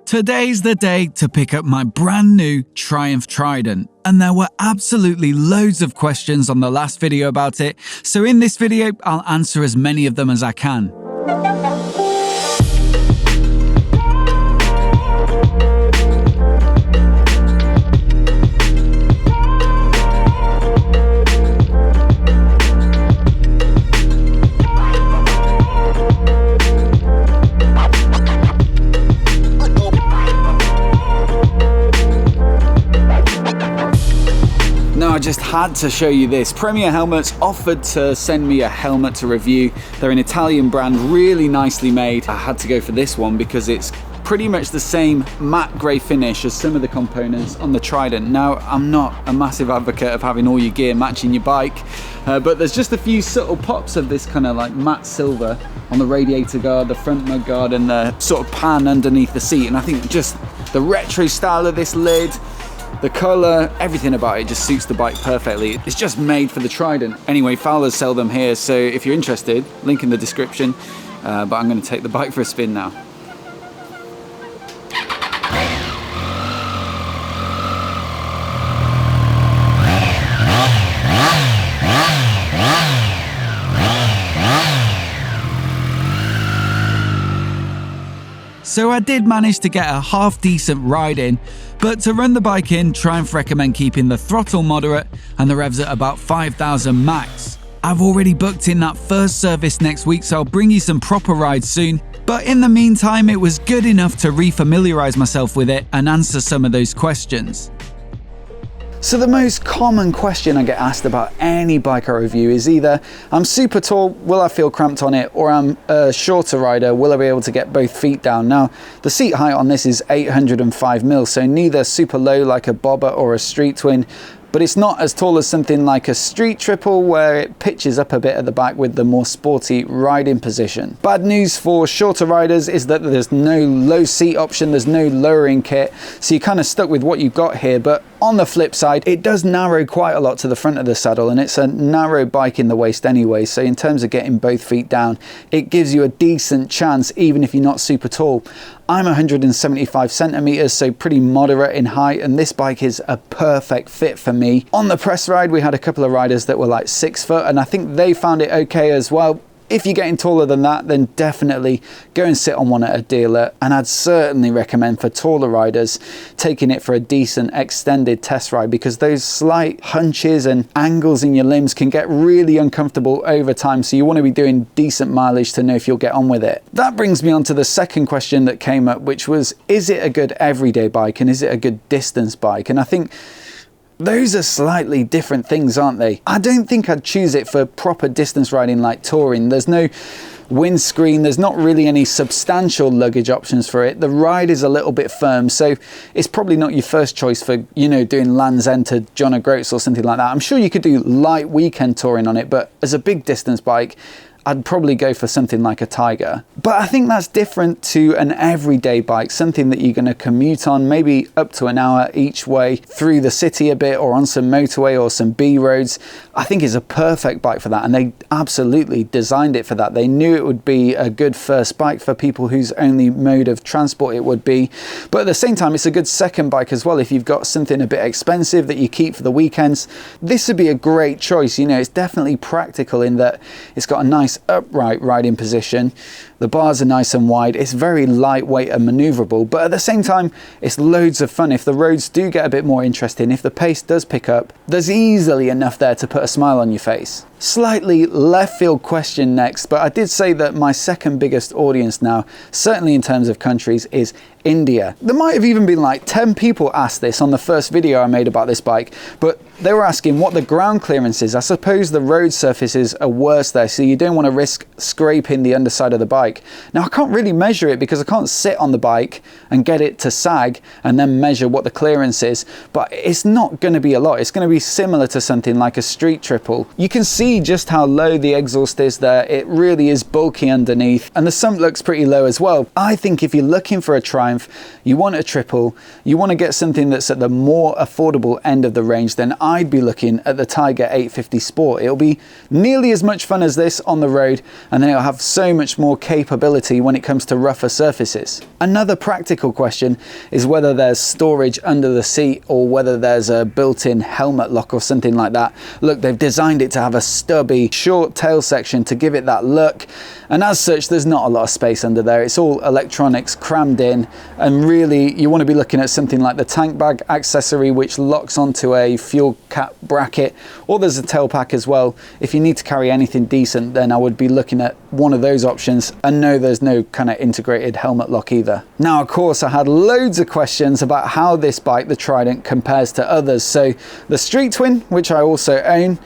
Today's the day to pick up my brand new Triumph Trident, and there were absolutely loads of questions on the last video about it, so in this video I'll answer as many of them as I can. I just had to show you this. Premier Helmets offered to send me a helmet to review. They're an Italian brand, really nicely made. I had to go for this one because it's pretty much the same matte grey finish as some of the components on the Trident. Now, I'm not a massive advocate of having all your gear matching your bike, but there's just a few subtle pops of this kind of like matte silver on the radiator guard, the front mud guard, and the sort of pan underneath the seat. And I think just the retro style of this lid, the colour, everything about it just suits the bike perfectly. It's just made for the Trident. Anyway, Fowlers sell them here, so if you're interested, link in the description. But I'm going to take the bike for a spin now. So I did manage to get a half decent ride in, but to run the bike in, Triumph recommend keeping the throttle moderate and the revs at about 5,000 max. I've already booked in that first service next week, so I'll bring you some proper rides soon. But in the meantime, it was good enough to re-familiarise myself with it and answer some of those questions. So the most common question I get asked about any bike I review is either I'm super tall, will I feel cramped on it, or I'm a shorter rider, will I be able to get both feet down? Now, the seat height on this is 805mm, so neither super low like a bobber or a street twin, but it's not as tall as something like a street triple where it pitches up a bit at the back with the more sporty riding position. Bad news for shorter riders is that there's no low seat option, there's no lowering kit, so you're kind of stuck with what you've got here. But on the flip side, it does narrow quite a lot to the front of the saddle, and it's a narrow bike in the waist anyway, so in terms of getting both feet down, it gives you a decent chance even if you're not super tall. I'm 175 centimeters, so pretty moderate in height, and this bike is a perfect fit for me. On the press ride, we had a couple of riders that were like 6 foot, and I think they found it okay as well. If you're getting taller than that, then definitely go and sit on one at a dealer, and I'd certainly recommend for taller riders taking it for a decent extended test ride, because those slight hunches and angles in your limbs can get really uncomfortable over time, so you want to be doing decent mileage to know if you'll get on with it. That brings me on to the second question that came up, which was, is it a good everyday bike and is it a good distance bike? And I think those are slightly different things, aren't they? I don't think I'd choose it for proper distance riding like touring. There's no windscreen, there's not really any substantial luggage options for it. The ride is a little bit firm, so it's probably not your first choice for, you know, doing Land's End to John O'Groats or something like that. I'm sure you could do light weekend touring on it, but as a big distance bike, I'd probably go for something like a Tiger. But I think that's different to an everyday bike, something that you're going to commute on, maybe up to an hour each way through the city a bit, or on some motorway or some B roads. I think it's a perfect bike for that, and they absolutely designed it for that. They knew it would be a good first bike for people whose only mode of transport it would be. But at the same time, it's a good second bike as well. If you've got something a bit expensive that you keep for the weekends, this would be a great choice. You know, it's definitely practical in that it's got a nice upright riding position. The bars are nice and wide. It's very lightweight and maneuverable, but at the same time, it's loads of fun. If the roads do get a bit more interesting, if the pace does pick up, there's easily enough there to put a smile on your face. Slightly left field question next, but I did say that my second biggest audience now, certainly in terms of countries, is India. There might have even been like 10 people asked this on the first video I made about this bike, but they were asking what the ground clearance is. I suppose the road surfaces are worse there, so you don't want to risk scraping the underside of the bike. Now, I can't really measure it because I can't sit on the bike and get it to sag and then measure what the clearance is, but it's not going to be a lot. It's going to be similar to something like a street triple. You can see just how low the exhaust is there. It really is bulky underneath, and the sump looks pretty low as well. I think if you're looking for a Triumph, you want a triple, you want to get something that's at the more affordable end of the range, then I'd be looking at the Tiger 850 Sport. It'll be nearly as much fun as this on the road, and then it'll have so much more capability capability when it comes to rougher surfaces. Another practical question is whether there's storage under the seat or whether there's a built-in helmet lock or something like that. Look, they've designed it to have a stubby, short tail section to give it that look, and as such there's not a lot of space under there. It's all electronics crammed in, and really you want to be looking at something like the tank bag accessory, which locks onto a fuel cap bracket, or there's a tail pack as well. If you need to carry anything decent, then I would be looking at one of those options, and no, there's no kind of integrated helmet lock either. Now of course I had loads of questions about how this bike, the Trident, compares to others. So the Street Twin, which I also own,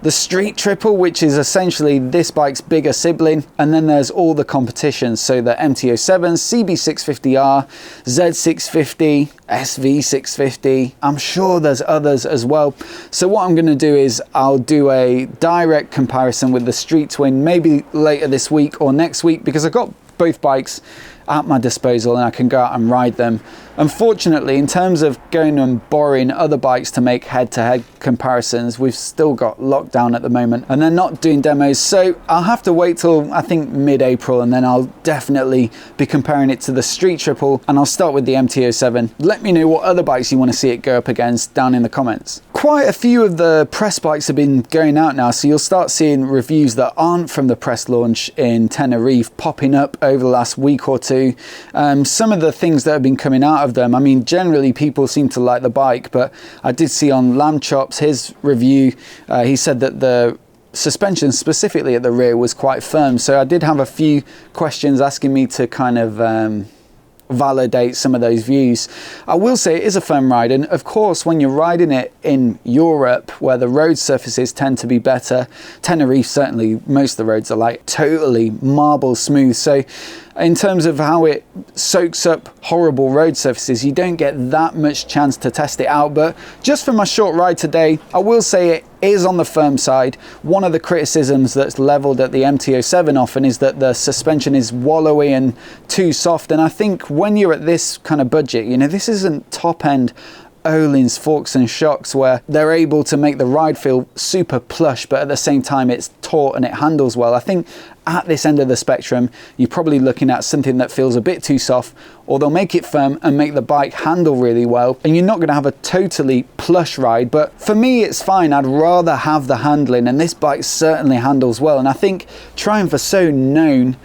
the Street Triple, which is essentially this bike's bigger sibling, and then there's all the competitions, so the MT-07, CB650R, Z650, SV650. I'm sure there's others as well. So what I'm going to do is I'll do a direct comparison with the Street Twin maybe later this week or next week, because I've got both bikes at my disposal and I can go out and ride them. Unfortunately, in terms of going and borrowing other bikes to make head-to-head comparisons, we've still got lockdown at the moment and they're not doing demos, so I'll have to wait till I think mid-April, and then I'll definitely be comparing it to the Street Triple, and I'll start with the MT-07. Let me know what other bikes you want to see it go up against down in the comments. Quite a few of the press bikes have been going out now, so you'll start seeing reviews that aren't from the press launch in Tenerife popping up over the last week or two. Some of the things that have been coming out of them, I mean, generally people seem to like the bike, but I did see on Lamb Chops his review, he said that the suspension specifically at the rear was quite firm, so I did have a few questions asking me to kind of validate some of those views. I will say it is a firm ride, and of course when you're riding it in Europe where the road surfaces tend to be better, Tenerife certainly, most of the roads are like totally marble smooth, so in terms of how it soaks up horrible road surfaces, you don't get that much chance to test it out. But just for my short ride today, I will say it is on the firm side. One of the criticisms that's leveled at the MT-07 often is that the suspension is wallowy and too soft, and I think when you're at this kind of budget, you know, this isn't top end Öhlins forks and shocks where they're able to make the ride feel super plush, but at the same time it's taut and it handles well. I think at this end of the spectrum, you're probably looking at something that feels a bit too soft, or they'll make it firm and make the bike handle really well, and you're not going to have a totally plush ride. But for me, it's fine. I'd rather have the handling, and this bike certainly handles well. And I think Triumph are so known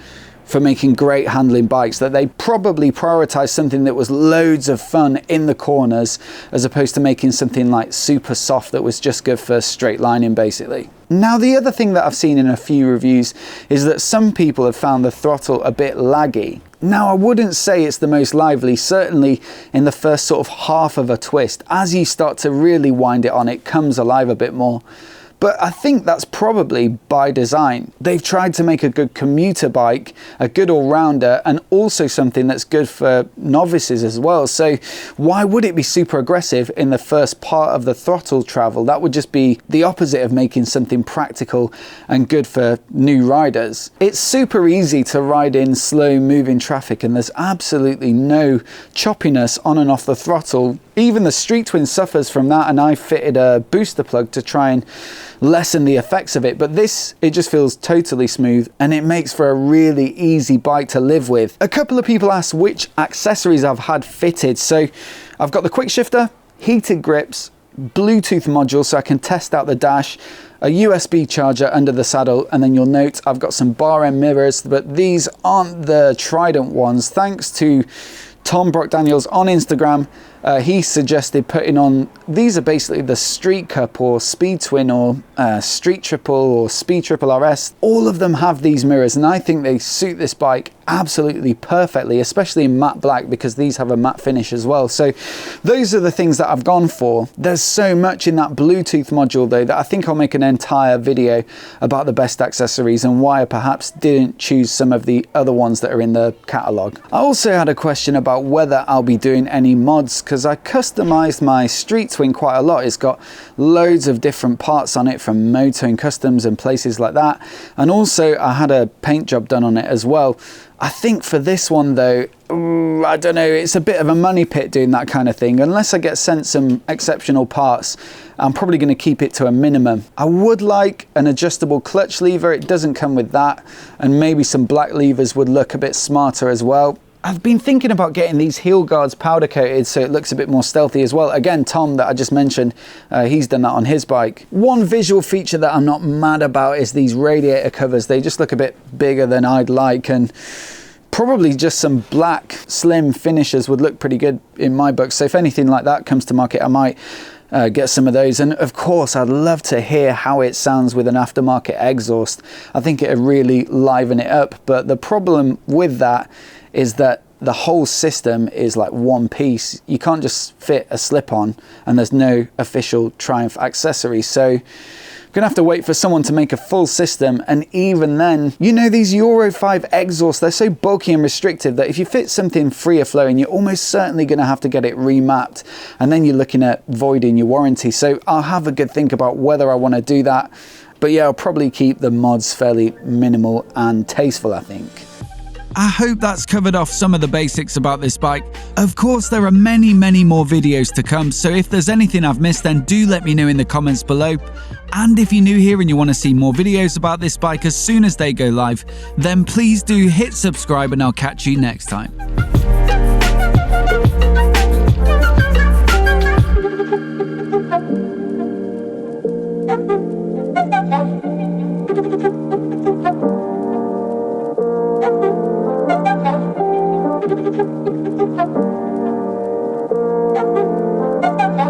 for making great handling bikes that they probably prioritized something that was loads of fun in the corners, as opposed to making something like super soft that was just good for straight lining basically. Now the other thing that I've seen in a few reviews is that some people have found the throttle a bit laggy. Now I wouldn't say it's the most lively, certainly in the first sort of half of a twist. As you start to really wind it on, it comes alive a bit more. But I think that's probably by design. They've tried to make a good commuter bike, a good all-rounder, and also something that's good for novices as well. So why would it be super aggressive in the first part of the throttle travel? That would just be the opposite of making something practical and good for new riders. It's super easy to ride in slow moving traffic, and there's absolutely no choppiness on and off the throttle. Even the Street Twin suffers from that, and I fitted a booster plug to try and lessen the effects of it. But this, it just feels totally smooth, and it makes for a really easy bike to live with. A couple of people asked which accessories I've had fitted. So I've got the quick shifter, heated grips, Bluetooth module so I can test out the dash, a USB charger under the saddle, and then you'll note I've got some bar end mirrors, but these aren't the Trident ones. Thanks to Tom Brock Daniels on Instagram, he suggested putting on, these are basically the Street Cup or Speed Twin or Street Triple or Speed Triple RS. All of them have these mirrors, and I think they suit this bike absolutely perfectly, especially in matte black, because these have a matte finish as well. So those are the things that I've gone for. There's so much in that Bluetooth module though that I think I'll make an entire video about the best accessories and why I perhaps didn't choose some of the other ones that are in the catalogue. I also had a question about about whether I'll be doing any mods, because I customized my Street Twin quite a lot. It's got loads of different parts on it from Moto and Customs and places like that. And also I had a paint job done on it as well. I think for this one though, I don't know, it's a bit of a money pit doing that kind of thing. Unless I get sent some exceptional parts, I'm probably going to keep it to a minimum. I would like an adjustable clutch lever. It doesn't come with that. And maybe some black levers would look a bit smarter as well. I've been thinking about getting these heel guards powder coated so it looks a bit more stealthy as well. Again, Tom that I just mentioned, he's done that on his bike. One visual feature that I'm not mad about is these radiator covers. They just look a bit bigger than I'd like, and probably just some black slim finishes would look pretty good in my book. So if anything like that comes to market, I might get some of those. And of course, I'd love to hear how it sounds with an aftermarket exhaust. I think it'd really liven it up. But the problem with that is that the whole system is like one piece. You can't just fit a slip-on, and there's no official Triumph accessory. So I'm gonna have to wait for someone to make a full system. And even then, you know, these Euro 5 exhausts, they're so bulky and restrictive that if you fit something freer flowing, you're almost certainly gonna have to get it remapped, and then you're looking at voiding your warranty. So I'll have a good think about whether I want to do that. But yeah, I'll probably keep the mods fairly minimal and tasteful, I think. I hope that's covered off some of the basics about this bike. Of course, there are many more videos to come, so if there's anything I've missed, then do let me know in the comments below. And if you're new here and you want to see more videos about this bike as soon as they go live, then please do hit subscribe, and I'll catch you next time. Thank you.